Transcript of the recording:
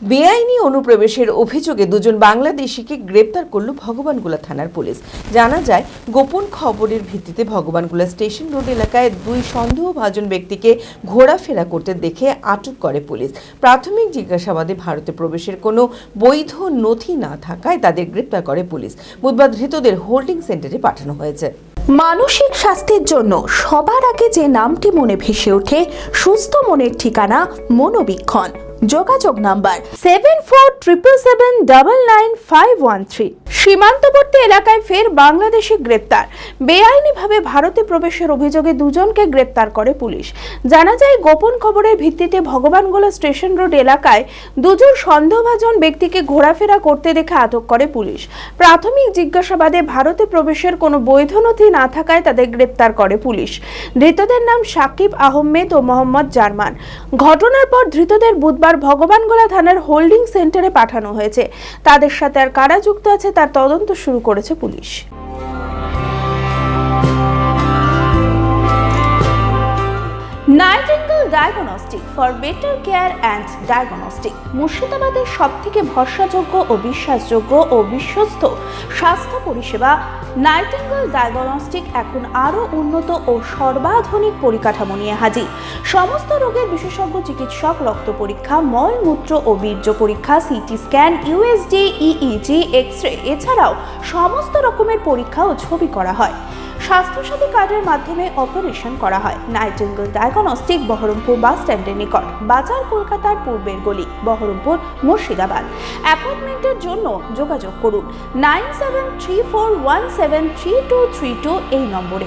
বেআইনি অনুপ্রবেশের অভিযোগে দুজন বাংলাদেশিকে গ্রেপ্তার করল ভগবানগোলা থানার পুলিশ। জানা যায়, গোপন খবরের ভিত্তিতে ভগবানগোলা স্টেশন রোড এলাকায় দুই সন্দেহভাজন ব্যক্তিকে ঘোরাফেরা করতে দেখে আটক করে পুলিশ। প্রাথমিক জিজ্ঞাসাবাদে ভারতে প্রবেশের কোনো বৈধ নথি না থাকায় তাদের গ্রেপ্তার করে পুলিশ। বুধবার ধৃতদের হোল্ডিং সেন্টারে পাঠানো হয়েছে। মানসিক স্বাস্থ্যের জন্য সবার আগে যে নামটি মনে ভেসে ওঠে, সুস্থ মনের ঠিকানা মনোবীক্ষণ। যোগাযোগ নাম্বার 7477799513। সীমান্তবর্তী এলাকায় ফের বাংলাদেশি গ্রেপ্তার। বেআইনিভাবে ভারতে প্রবেশের অভিযোগে দুজনকে গ্রেপ্তার করে পুলিশ। জানা যায়, গোপন খবরের ভিত্তিতে ভগবানগোলা স্টেশন রোড এলাকায় দুজন সন্দেহভাজন ব্যক্তিকে ঘোরাফেরা করতে দেখে আটক করে পুলিশ। প্রাথমিক জিজ্ঞাসাবাদে ভারতে প্রবেশের কোনো বৈধ নথি না থাকায় তাদের গ্রেপ্তার করে পুলিশ। ধৃতদের নাম সাকিব আহমেদ ও মোহাম্মদ জার্মান। ঘটনার পর ধৃতদের বুধবার ভগবানগোলা থানার হোল্ডিং সেন্টারে পাঠানো হয়েছে। তাদের সাথে আর কারা যুক্ত আছে তার তদন্ত শুরু করেছে police. Nightingale diagnostic for better care and diagnostic মুর্শিদাবাদের সবথেকে ভরসাযোগ্য ও বিশ্বাসযোগ্য ও বিশ্বস্ত স্বাস্থ্য পরিষেবা নাইটিঙ্গেল ডায়াগনস্টিক এখন আরও উন্নত ও সর্বাধুনিক পরিকাঠামো নিয়ে হাজির। সমস্ত রোগের বিশেষজ্ঞ চিকিৎসক, রক্ত পরীক্ষা, মলমূত্র ও বীর্য পরীক্ষা, CT scan, USG, EEG, X-ray এছাড়াও সমস্ত রকমের পরীক্ষা ও ছবি করা হয়। স্বাস্থ্যসাথী কার্ডের মাধ্যমে অপারেশন করা হয়। নাইটিঙ্গেল ডায়াগনস্টিক বহরমপুর বাস স্ট্যান্ডের নিকট, বাজার, কলকাতার পূর্বের গলি, বহরমপুর, মুর্শিদাবাদ। অ্যাপয়েন্টমেন্টের জন্য যোগাযোগ করুন 9734173232 এই নম্বরে।